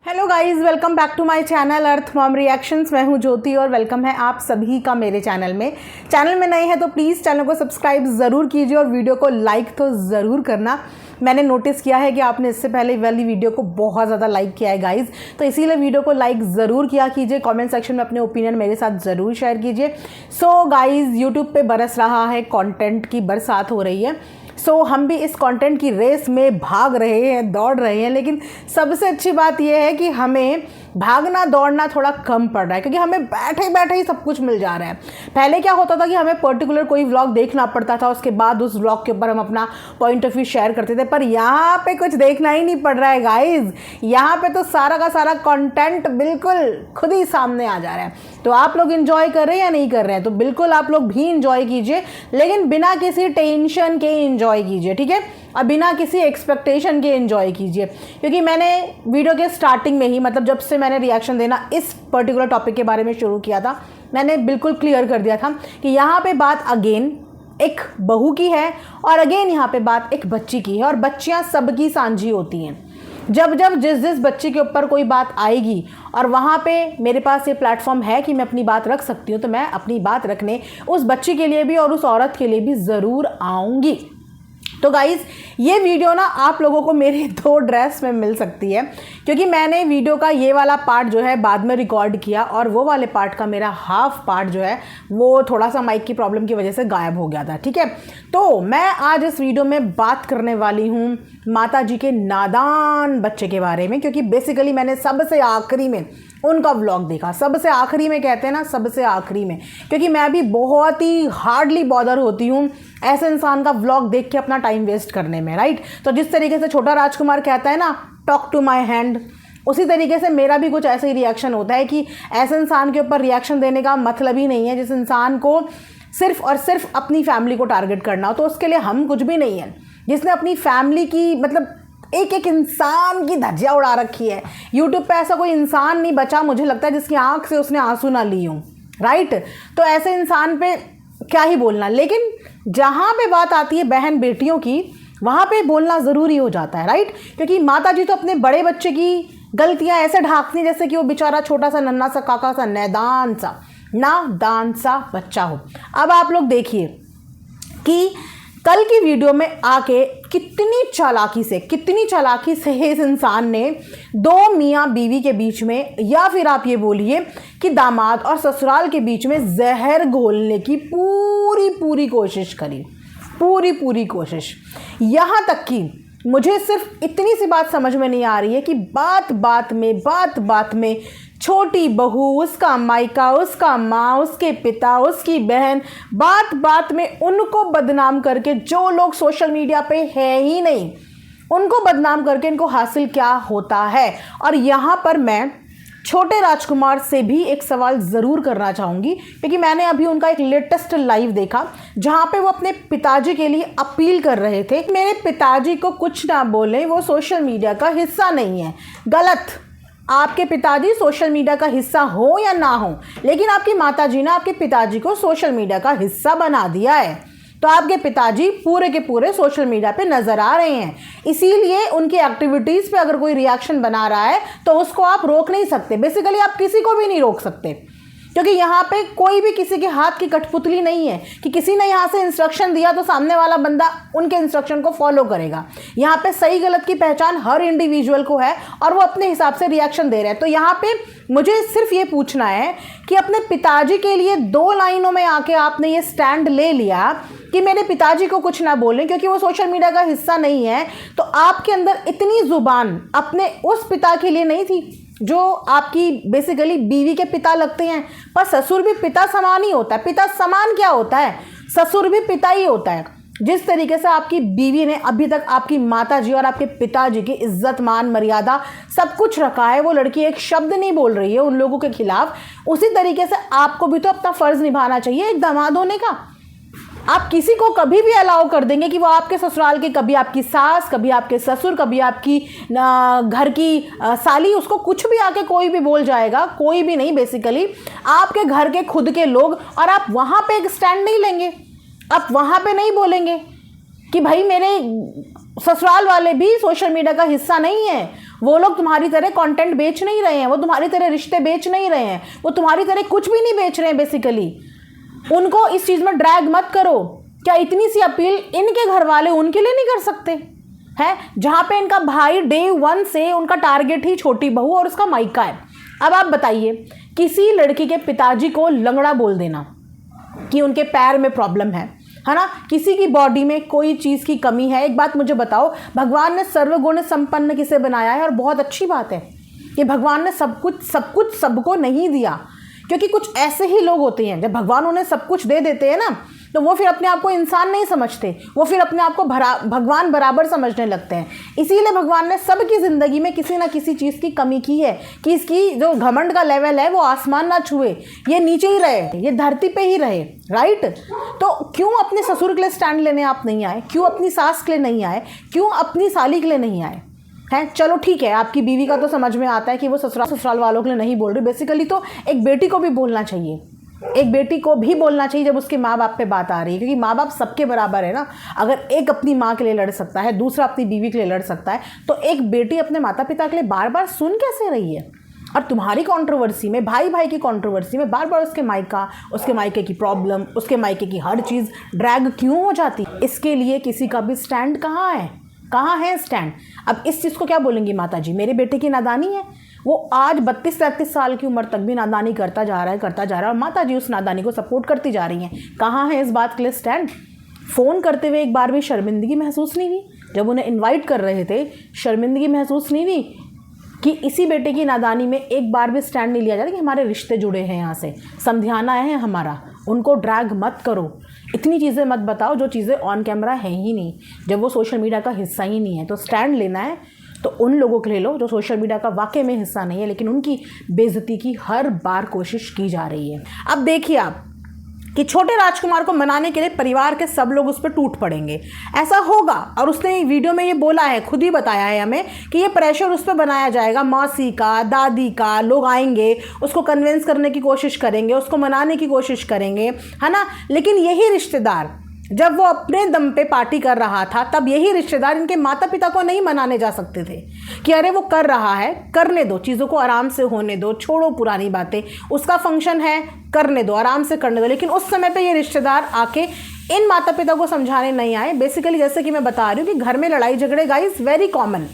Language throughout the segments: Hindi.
Hello guys, welcome back to my channel Earth Mom reactions. मैं हूं ज्योति और वेलकम है आप सभी का मेरे चैनल में। चैनल में नए हैं तो प्लीज़ चैनल को सब्सक्राइब ज़रूर कीजिए और वीडियो को लाइक तो ज़रूर करना। मैंने नोटिस किया है कि आपने इससे पहले वाली वीडियो को बहुत ज़्यादा लाइक किया है गाइज़, तो इसीलिए वीडियो को लाइक ज़रूर किया कीजिए। कमेंट सेक्शन में अपने ओपिनियन मेरे साथ ज़रूर शेयर कीजिए। सो गाइज़, यूट्यूब पे बरस रहा है, कंटेंट की बरसात हो रही है। सो हम भी इस कंटेंट की रेस में भाग रहे हैं, दौड़ रहे हैं, लेकिन सबसे अच्छी बात यह है कि हमें भागना दौड़ना थोड़ा कम पड़ रहा है क्योंकि हमें बैठे बैठे ही सब कुछ मिल जा रहा है। पहले क्या होता था कि हमें पर्टिकुलर कोई व्लॉग देखना पड़ता था, उसके बाद उस व्लॉग के ऊपर हम अपना पॉइंट ऑफ व्यू शेयर करते थे, पर यहाँ पे कुछ देखना ही नहीं पड़ रहा है गाइज। यहाँ पे तो सारा का सारा कंटेंट बिल्कुल खुद ही सामने आ जा रहा है। तो आप लोग इंजॉय कर रहे हैं या नहीं कर रहे हैं, तो बिल्कुल आप लोग भी इंजॉय कीजिए, लेकिन बिना किसी टेंशन के इंजॉय कीजिए, ठीक है, और बिना किसी एक्सपेक्टेशन के एंजॉय कीजिए। क्योंकि मैंने वीडियो के स्टार्टिंग में ही, मतलब जब से मैंने रिएक्शन देना इस पर्टिकुलर टॉपिक के बारे में शुरू किया था, मैंने बिल्कुल क्लियर कर दिया था कि यहाँ पे बात अगेन एक बहू की है और अगेन यहाँ पे बात एक बच्ची की है, और बच्चियाँ सबकी सांझी होती हैं। जब जब जिस बच्ची के ऊपर कोई बात आएगी और वहाँ पे मेरे पास ये प्लेटफॉर्म है कि मैं अपनी बात रख सकती हूँ, तो मैं अपनी बात रखने उस बच्ची के लिए भी और उस औरत के लिए भी ज़रूर आऊँगी। तो गाइज़, ये वीडियो ना आप लोगों को मेरे 2 ड्रेस में मिल सकती है, क्योंकि मैंने वीडियो का ये वाला पार्ट जो है बाद में रिकॉर्ड किया और वो वाले पार्ट का मेरा हाफ पार्ट जो है वो थोड़ा सा माइक की प्रॉब्लम की वजह से गायब हो गया था, ठीक है। तो मैं आज इस वीडियो में बात करने वाली हूँ माता जी के नादान बच्चे के बारे में, क्योंकि बेसिकली मैंने सबसे आखिरी में उनका व्लॉग देखा। सबसे आखिरी में कहते हैं ना, सबसे आखिरी में, क्योंकि मैं भी बहुत ही हार्डली बॉदर होती हूँ ऐसे इंसान का व्लॉग देख के अपना टाइम वेस्ट करने में, राइट। तो जिस तरीके से छोटा राजकुमार कहता है ना, टॉक टू माई हैंड, उसी तरीके से मेरा भी कुछ ऐसा ही रिएक्शन होता है कि ऐसे इंसान के ऊपर रिएक्शन देने का मतलब ही नहीं है जिस इंसान को सिर्फ और सिर्फ अपनी फैमिली को टारगेट करना हो। तो उसके लिए हम कुछ भी नहीं है। जिसने अपनी फैमिली की, मतलब एक एक इंसान की धज्जियाँ उड़ा रखी है। यूट्यूब पे ऐसा कोई इंसान नहीं बचा मुझे लगता है जिसकी आंख से उसने आंसू ना ली हों, राइट। तो ऐसे इंसान पे क्या ही बोलना, लेकिन जहाँ पे बात आती है बहन बेटियों की, वहाँ पे बोलना ज़रूरी हो जाता है, राइट। क्योंकि माता जी तो अपने बड़े बच्चे की गलतियाँ ऐसे ढांकती जैसे कि वो बेचारा छोटा सा नन्हा सा काका सा नादान सा बच्चा हो। अब आप लोग देखिए कि कल की वीडियो में आके कितनी चालाकी से इस इंसान ने 2 मियाँ बीवी के बीच में, या फिर आप ये बोलिए कि दामाद और ससुराल के बीच में जहर घोलने की पूरी कोशिश करी, पूरी कोशिश। यहाँ तक कि मुझे सिर्फ इतनी सी बात समझ में नहीं आ रही है कि बात बात में छोटी बहू, उसका मायका, उसका माँ, उसके पिता, उसकी बहन, बात में उनको बदनाम करके, जो लोग सोशल मीडिया पे है ही नहीं उनको बदनाम करके इनको हासिल क्या होता है। और यहाँ पर मैं छोटे राजकुमार से भी एक सवाल ज़रूर करना चाहूँगी, क्योंकि मैंने अभी उनका एक लेटेस्ट लाइव देखा जहाँ पे वो अपने पिताजी के लिए अपील कर रहे थे। मेरे पिताजी को कुछ ना बोलें, वो सोशल मीडिया का हिस्सा नहीं है। गलत। आपके पिताजी सोशल मीडिया का हिस्सा हो या ना हो, लेकिन आपकी माताजी ने आपके पिताजी को सोशल मीडिया का हिस्सा बना दिया है। तो आपके पिताजी पूरे के पूरे सोशल मीडिया पे नज़र आ रहे हैं, इसीलिए उनकी एक्टिविटीज़ पे अगर कोई रिएक्शन बना रहा है तो उसको आप रोक नहीं सकते। बेसिकली आप किसी को भी नहीं रोक सकते, क्योंकि यहाँ पे कोई भी किसी के हाथ की कठपुतली नहीं है कि किसी ने यहाँ से इंस्ट्रक्शन दिया तो सामने वाला बंदा उनके इंस्ट्रक्शन को फॉलो करेगा। यहाँ पे सही गलत की पहचान हर इंडिविजुअल को है और वो अपने हिसाब से रिएक्शन दे रहे हैं। तो यहाँ पे मुझे सिर्फ ये पूछना है कि अपने पिताजी के लिए 2 लाइनों में आके आपने ये स्टैंड ले लिया कि मेरे पिताजी को कुछ ना बोलें क्योंकि वो सोशल मीडिया का हिस्सा नहीं है, तो आपके अंदर इतनी जुबान अपने उस पिता के लिए नहीं थी जो आपकी बेसिकली बीवी के पिता लगते हैं। पर ससुर भी पिता समान ही होता है। पिता समान क्या होता है, ससुर भी पिता ही होता है। जिस तरीके से आपकी बीवी ने अभी तक आपकी माता जी और आपके पिताजी की इज्जत मान मर्यादा सब कुछ रखा है, वो लड़की एक शब्द नहीं बोल रही है उन लोगों के खिलाफ, उसी तरीके से आपको भी तो अपना फर्ज निभाना चाहिए एक दामाद होने का। आप किसी को कभी भी अलाउ कर देंगे कि वो आपके ससुराल के, कभी आपकी सास, कभी आपके ससुर, कभी आपकी घर की साली, उसको कुछ भी आके कोई भी बोल जाएगा, कोई भी नहीं, बेसिकली आपके घर के खुद के लोग, और आप वहाँ पे एक स्टैंड नहीं लेंगे। आप वहाँ पे नहीं बोलेंगे कि भाई मेरे ससुराल वाले भी सोशल मीडिया का हिस्सा नहीं है, वो लोग तुम्हारी तरह कंटेंट बेच नहीं रहे हैं, वो तुम्हारी तरह रिश्ते बेच नहीं रहे हैं, वो तुम्हारी तरह कुछ भी नहीं बेच रहे हैं बेसिकली। उनको इस चीज़ में ड्रैग मत करो। क्या इतनी सी अपील इनके घर वाले उनके लिए नहीं कर सकते हैं? जहाँ पे इनका भाई डे 1 से उनका टारगेट ही छोटी बहू और उसका मायका है। अब आप बताइए, किसी लड़की के पिताजी को लंगड़ा बोल देना कि उनके पैर में प्रॉब्लम है ना, किसी की बॉडी में कोई चीज़ की कमी है। एक बात मुझे बताओ, भगवान ने सर्वगुण संपन्न किसे बनाया है? और बहुत अच्छी बात है कि भगवान ने सब कुछ सबको नहीं दिया, क्योंकि कुछ ऐसे ही लोग होते हैं जब भगवान उन्हें सब कुछ दे देते हैं ना, तो वो फिर अपने आप को इंसान नहीं समझते, वो फिर अपने आप को भगवान बराबर समझने लगते हैं। इसीलिए भगवान ने सबकी ज़िंदगी में किसी ना किसी चीज़ की कमी की है कि इसकी जो घमंड का लेवल है वो आसमान ना छुए, ये नीचे ही रहे, ये धरती पे ही रहे, राइट। तो क्यों अपने ससुर के लिए स्टैंड लेने आप नहीं आए? क्यों अपनी सास के लिए नहीं आए? क्यों अपनी साली के लिए नहीं आए? हैं, चलो ठीक है, आपकी बीवी का तो समझ में आता है कि वो ससुराल वालों के लिए नहीं बोल रही। बेसिकली तो एक बेटी को भी बोलना चाहिए, एक बेटी को भी बोलना चाहिए जब उसके माँ बाप पे बात आ रही है, क्योंकि माँ बाप सबके बराबर है ना। अगर एक अपनी माँ के लिए लड़ सकता है, दूसरा अपनी बीवी के लिए लड़ सकता है, तो एक बेटी अपने माता पिता के लिए बार बार सुन कैसे रही है? और तुम्हारी कंट्रोवर्सी में, भाई भाई की कंट्रोवर्सी में बार बार उसके मायके की प्रॉब्लम, उसके मायके की हर चीज़ ड्रैग क्यों हो जाती? इसके लिए किसी का भी स्टैंड कहाँ है? कहाँ है स्टैंड? अब इस चीज़ को क्या बोलेंगी माता जी? मेरे बेटे की नादानी है, वो आज 32-33 साल की उम्र तक भी नादानी करता जा रहा है और माता जी उस नादानी को सपोर्ट करती जा रही हैं। कहाँ है इस बात के लिए स्टैंड? फ़ोन करते हुए एक बार भी शर्मिंदगी महसूस नहीं हुई? जब उन्हें इन्वाइट कर रहे थे, शर्मिंदगी महसूस नहीं हुई कि इसी बेटे की नादानी में एक बार भी स्टैंड नहीं लिया जाता कि हमारे रिश्ते जुड़े हैं, यहाँ से समझाना है हमारा, उनको ड्रैग मत करो, इतनी चीज़ें मत बताओ जो चीज़ें ऑन कैमरा है ही नहीं, जब वो सोशल मीडिया का हिस्सा ही नहीं है। तो स्टैंड लेना है तो उन लोगों के ले लो जो सोशल मीडिया का वाकई में हिस्सा नहीं है, लेकिन उनकी बेइज्जती की हर बार कोशिश की जा रही है। अब देखिए आप कि छोटे राजकुमार को मनाने के लिए परिवार के सब लोग उस पर टूट पड़ेंगे, ऐसा होगा। और उसने वीडियो में ये बोला है, खुद ही बताया है हमें कि ये प्रेशर उस पर बनाया जाएगा, मौसी का, दादी का, लोग आएंगे, उसको कन्विंस करने की कोशिश करेंगे, उसको मनाने की कोशिश करेंगे, है ना। लेकिन यही रिश्तेदार जब वो अपने दम पे पार्टी कर रहा था, तब यही रिश्तेदार इनके माता पिता को नहीं मनाने जा सकते थे कि अरे वो कर रहा है, करने दो, चीज़ों को आराम से होने दो, छोड़ो पुरानी बातें, उसका फंक्शन है, करने दो, आराम से करने दो। लेकिन उस समय पे ये रिश्तेदार आके इन माता पिता को समझाने नहीं आए। बेसिकली जैसे कि मैं बता रही हूँ कि घर में लड़ाई झगड़े गाइस वेरी कॉमन।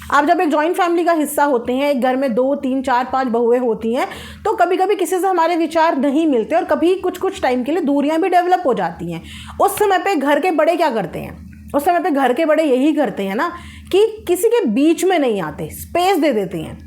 आप जब एक जॉइंट फैमिली का हिस्सा होते हैं, एक घर में 2, 3, 4, 5 बहुएं होती हैं, तो कभी कभी किसी से हमारे विचार नहीं मिलते और कभी कुछ टाइम के लिए दूरियां भी डेवलप हो जाती हैं। उस समय पे घर के बड़े क्या करते हैं? उस समय पे घर के बड़े यही करते हैं ना कि किसी के बीच में नहीं आते, स्पेस दे देते हैं,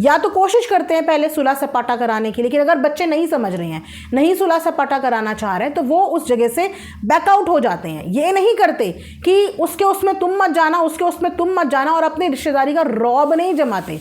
या तो कोशिश करते हैं पहले सुलह सपाटा कराने की। लेकिन अगर बच्चे नहीं समझ रहे हैं, नहीं सुलह सपाटा कराना चाह रहे हैं, तो वो उस जगह से बैकआउट हो जाते हैं। ये नहीं करते कि उसके उसमें तुम मत जाना, उसके उसमें तुम मत जाना, और अपनी रिश्तेदारी का रौब नहीं जमाते।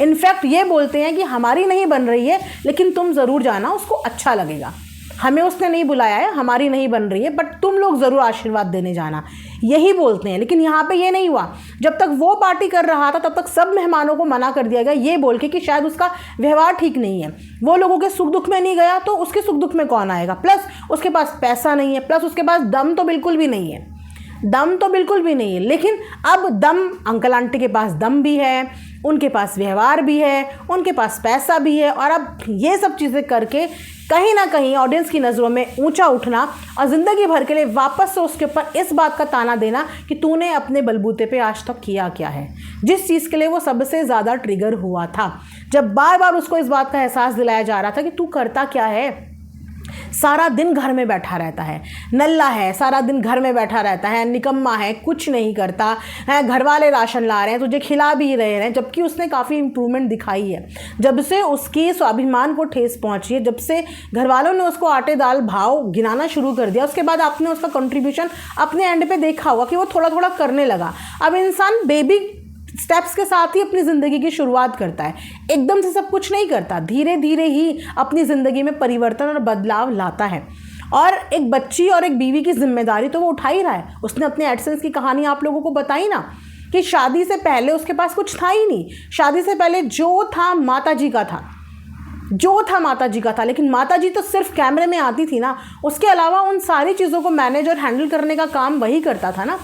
इनफैक्ट ये बोलते हैं कि हमारी नहीं बन रही है, लेकिन तुम ज़रूर जाना, उसको अच्छा लगेगा। हमें उसने नहीं बुलाया है, हमारी नहीं बन रही है, बट तुम लोग ज़रूर आशीर्वाद देने जाना, यही बोलते हैं। लेकिन यहाँ पे ये नहीं हुआ। जब तक वो पार्टी कर रहा था, तब तक सब मेहमानों को मना कर दिया गया, ये बोल के कि शायद उसका व्यवहार ठीक नहीं है, वो लोगों के सुख दुख में नहीं गया, तो उसके सुख दुख में कौन आएगा। प्लस उसके पास पैसा नहीं है, प्लस उसके पास दम तो बिल्कुल भी नहीं है, दम तो बिल्कुल भी नहीं है। लेकिन अब दम, अंकल आंटी के पास दम भी है, उनके पास व्यवहार भी है, उनके पास पैसा भी है, और अब ये सब चीज़ें करके कहीं ना कहीं ऑडियंस की नज़रों में ऊंचा उठना और ज़िंदगी भर के लिए वापस से उसके ऊपर इस बात का ताना देना कि तूने अपने बलबूते पे आज तक किया क्या है, जिस चीज़ के लिए वो सबसे ज़्यादा ट्रिगर हुआ था। जब बार बार उसको इस बात का एहसास दिलाया जा रहा था कि तू करता क्या है, सारा दिन घर में बैठा रहता है, नल्ला है, सारा दिन घर में बैठा रहता है, निकम्मा है, कुछ नहीं करता है, घर वाले राशन ला रहे हैं, तुझे खिला भी रहे हैं। जबकि उसने काफ़ी इम्प्रूवमेंट दिखाई है, जब से उसकी स्वाभिमान को ठेस पहुंची है, जब से घर वालों ने उसको आटे दाल भाव गिनाना शुरू कर दिया, उसके बाद आपने उसका कंट्रीब्यूशन अपने एंड पे देखा होगा कि वो थोड़ा थोड़ा करने लगा। अब इंसान बेबी स्टेप्स के साथ ही अपनी ज़िंदगी की शुरुआत करता है, एकदम से सब कुछ नहीं करता, धीरे धीरे ही अपनी ज़िंदगी में परिवर्तन और बदलाव लाता है। और एक बच्ची और एक बीवी की जिम्मेदारी तो वो उठा ही रहा है। उसने अपने एडसेंस की कहानी आप लोगों को बताई ना कि शादी से पहले उसके पास कुछ था ही नहीं, शादी से पहले जो था माता जी का था, जो था माता जी का था। लेकिन माता जी तो सिर्फ कैमरे में आती थी ना, उसके अलावा उन सारी चीज़ों को मैनेज और हैंडल करने का काम वही करता था ना।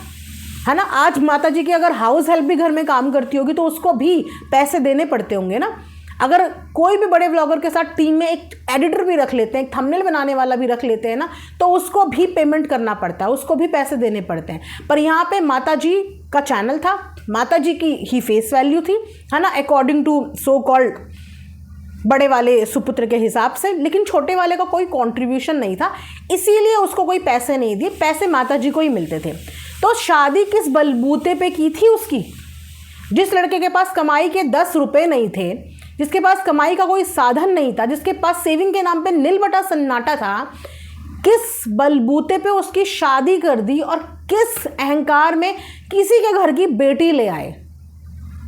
है ना। आज माता जी की अगर हाउस हेल्प भी घर में काम करती होगी तो उसको भी पैसे देने पड़ते होंगे ना। अगर कोई भी बड़े व्लॉगर के साथ टीम में एक एडिटर भी रख लेते हैं, एक थंबनेल बनाने वाला भी रख लेते हैं ना, तो उसको भी पेमेंट करना पड़ता है, उसको भी पैसे देने पड़ते हैं। पर यहाँ पे माता जी का चैनल था, माता जी की ही फेस वैल्यू थी, है ना, अकॉर्डिंग टू सो कॉल्ड बड़े वाले सुपुत्र के हिसाब से, लेकिन छोटे वाले का कोई कंट्रीब्यूशन नहीं था, इसीलिए उसको कोई पैसे नहीं दिए, पैसे माता जी को ही मिलते थे। तो शादी किस बलबूते पे की थी उसकी? जिस लड़के के पास कमाई के 10 रुपये नहीं थे, जिसके पास कमाई का कोई साधन नहीं था, जिसके पास सेविंग के नाम पे नील बटा सन्नाटा था, किस बलबूते पे उसकी शादी कर दी और किस अहंकार में किसी के घर की बेटी ले आए?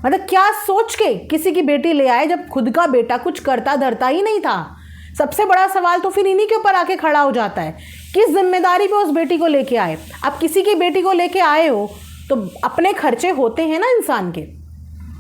मतलब क्या सोच के किसी की बेटी ले आए जब खुद का बेटा कुछ करता धरता ही नहीं था? सबसे बड़ा सवाल तो फिर इन्हीं के ऊपर आके खड़ा हो जाता है, किस जिम्मेदारी पे उस बेटी को लेके आए? अब किसी की बेटी को लेके आए हो तो अपने खर्चे होते हैं ना, इंसान के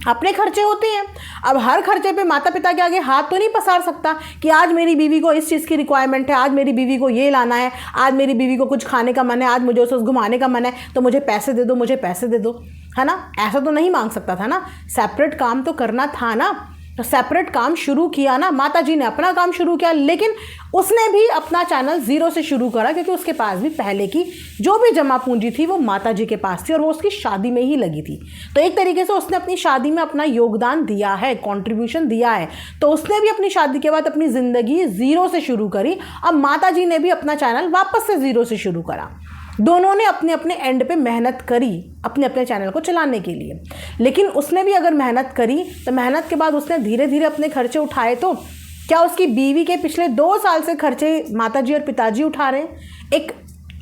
अपने खर्चे होते हैं। अब हर खर्चे पे माता पिता के आगे हाथ तो नहीं पसार सकता कि आज मेरी बीवी को इस चीज़ की रिक्वायरमेंट है, आज मेरी बीवी को ये लाना है, आज मेरी बीवी को कुछ खाने का मन है, आज मुझे उसे घुमाने का मन है, तो मुझे पैसे दे दो, मुझे पैसे दे दो, है ना। ऐसा तो नहीं मांग सकता था ना, सेपरेट काम तो करना था ना। तो सेपरेट काम शुरू किया ना, माता जी ने अपना काम शुरू किया, लेकिन उसने भी अपना चैनल ज़ीरो से शुरू करा, क्योंकि उसके पास भी पहले की जो भी जमा पूंजी थी वो माता जी के पास थी और वो उसकी शादी में ही लगी थी। तो एक तरीके से उसने अपनी शादी में अपना योगदान दिया है, कंट्रीब्यूशन दिया है। तो उसने भी अपनी शादी के बाद अपनी ज़िंदगी ज़ीरो से शुरू करी। अब माता जी ने भी अपना चैनल वापस से ज़ीरो से शुरू करा। दोनों ने अपने अपने एंड पे मेहनत करी अपने अपने चैनल को चलाने के लिए। लेकिन उसने भी अगर मेहनत करी तो मेहनत के बाद उसने धीरे धीरे अपने खर्चे उठाए, तो क्या उसकी बीवी के पिछले 2 साल से खर्चे माताजी और पिताजी उठा रहे हैं? एक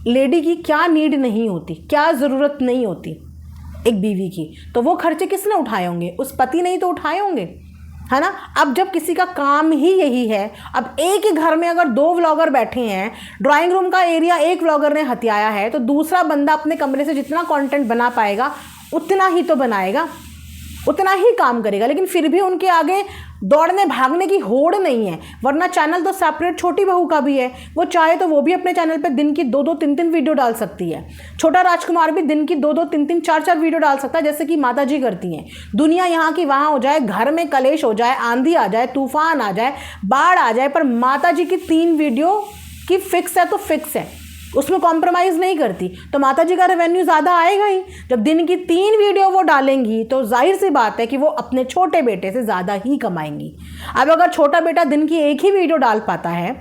लेडी की क्या नीड नहीं होती, क्या ज़रूरत नहीं होती एक बीवी की, तो वो खर्चे किसने उठाए होंगे? उस पति ने ही तो उठाए होंगे, है ना। अब जब किसी का काम ही यही है, अब एक ही घर में अगर 2 व्लॉगर बैठे हैं, ड्राइंग रूम का एरिया एक व्लॉगर ने हथियाया है, तो दूसरा बंदा अपने कमरे से जितना कंटेंट बना पाएगा उतना ही तो बनाएगा, उतना ही काम करेगा। लेकिन फिर भी उनके आगे दौड़ने भागने की होड़ नहीं है। वरना चैनल तो सेपरेट छोटी बहू का भी है, वो चाहे तो वो भी अपने चैनल पे दिन की 2-2, 3-3 वीडियो डाल सकती है। छोटा राजकुमार भी दिन की 2-2, 3-3, 4-4 वीडियो डाल सकता है, जैसे कि माता जी करती हैं। दुनिया यहाँ की वहाँ हो जाए, घर में कलेश हो जाए, आंधी आ जाए, तूफान आ जाए, बाढ़ आ जाए, पर माता जी की 3 वीडियो की फिक्स है तो फिक्स है, उसमें कॉम्प्रोमाइज़ नहीं करती। तो माता जी का रेवेन्यू ज़्यादा आएगा ही। जब दिन की 3 वीडियो वो डालेंगी तो जाहिर सी बात है कि वो अपने छोटे बेटे से ज़्यादा ही कमाएंगी। अब अगर छोटा बेटा दिन की 1 ही वीडियो डाल पाता है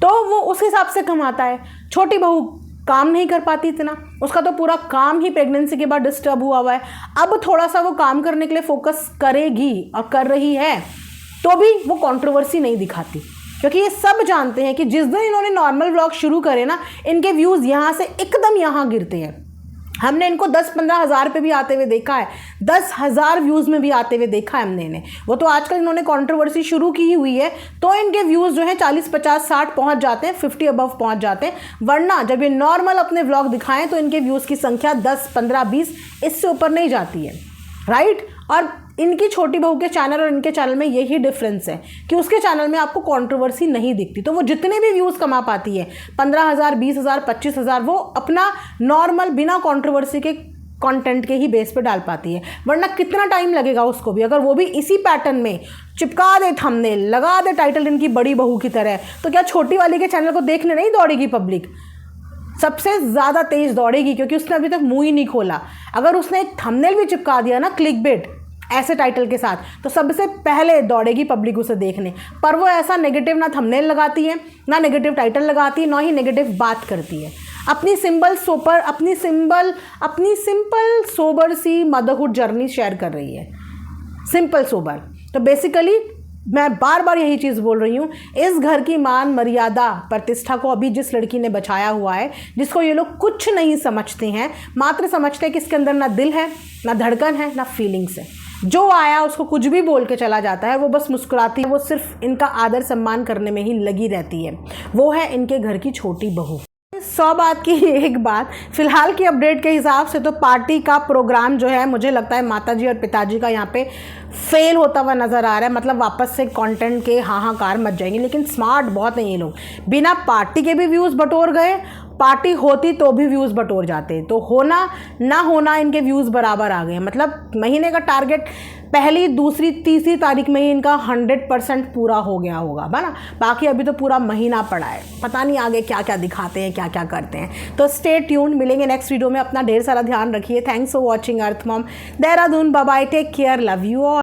तो वो उस हिसाब से कमाता है। छोटी बहू काम नहीं कर पाती इतना, उसका तो पूरा काम ही प्रेगनेंसी के बाद डिस्टर्ब हुआ है। अब थोड़ा सा वो काम करने के लिए फोकस करेगी और कर रही है, तो भी वो कंट्रोवर्सी नहीं दिखाती, क्योंकि ये सब जानते हैं कि जिस दिन इन्होंने नॉर्मल व्लॉग शुरू करे ना, इनके व्यूज़ यहाँ से एकदम यहाँ गिरते हैं। हमने इनको 10-15 हज़ार पे भी आते हुए देखा है, 10,000 व्यूज़ में भी आते हुए देखा है हमने इन्हें। वो तो आजकल इन्होंने कंट्रोवर्सी शुरू की हुई है तो इनके व्यूज़ जो हैं 40, 50, 60 पहुँच जाते हैं, 50 अबव पहुँच जाते हैं। वरना जब ये नॉर्मल अपने व्लॉग दिखाएं तो इनके व्यूज़ की संख्या 10, 15, 20 इससे ऊपर नहीं जाती है, राइट। और इनकी छोटी बहू के चैनल और इनके चैनल में यही डिफरेंस है कि उसके चैनल में आपको कंट्रोवर्सी नहीं दिखती, तो वो जितने भी व्यूज़ कमा पाती है 15,000, 20,000, 25,000, वो अपना नॉर्मल बिना कंट्रोवर्सी के कंटेंट के ही बेस पे डाल पाती है। वरना कितना टाइम लगेगा उसको भी, अगर वो भी इसी पैटर्न में चिपका दे थंबनेल, लगा दे टाइटल इनकी बड़ी बहू की तरह, तो क्या छोटी वाली के चैनल को देखने नहीं दौड़ेगी पब्लिक? सबसे ज़्यादा तेज़ दौड़ेगी, क्योंकि उसने अभी तक मुंह ही नहीं खोला। अगर उसने एक थंबनेल भी चिपका दिया ना क्लिकबेट ऐसे टाइटल के साथ, तो सबसे पहले दौड़ेगी पब्लिक उसे देखने। पर वो ऐसा नेगेटिव ना थंबनेल लगाती है, ना नेगेटिव टाइटल लगाती है, ना ही नेगेटिव बात करती है। अपनी सिंपल सोबर सी मदरहुड जर्नी शेयर कर रही है, सिंपल सोबर। तो बेसिकली मैं बार बार यही चीज़ बोल रही हूँ, इस घर की मान मर्यादा प्रतिष्ठा को अभी जिस लड़की ने बचाया हुआ है, जिसको ये लोग कुछ नहीं समझते हैं, मात्र समझते हैं कि इसके अंदर ना दिल है, ना धड़कन है, ना फीलिंग्स है। जो आया उसको कुछ भी बोल के चला जाता है, वो बस मुस्कुराती है, वो सिर्फ इनका आदर सम्मान करने में ही लगी रहती है। वो है इनके घर की छोटी बहू। 100 बात की एक बात, फिलहाल की अपडेट के हिसाब से तो पार्टी का प्रोग्राम जो है मुझे लगता है माताजी और पिताजी का यहाँ पे फेल होता हुआ नज़र आ रहा है। मतलब वापस से कंटेंट के हाहाकार मच जाएंगे। लेकिन स्मार्ट बहुत हैं ये लोग, बिना पार्टी के भी व्यूज़ बटोर गए पार्टी होती तो भी व्यूज़ बटोर जाते। तो होना ना होना इनके व्यूज़ बराबर आ गए, मतलब महीने का टारगेट पहली दूसरी तीसरी तारीख में ही इनका 100% पूरा हो गया होगा, है ना। बाकी अभी तो पूरा महीना पड़ा है, पता नहीं आगे क्या क्या दिखाते हैं, क्या क्या करते हैं। तो स्टे ट्यून्ड, मिलेंगे नेक्स्ट वीडियो में। अपना ढेर सारा ध्यान रखिए। Thanks for watching Earth Mom, Dehradun. Bye bye, take care, love you all.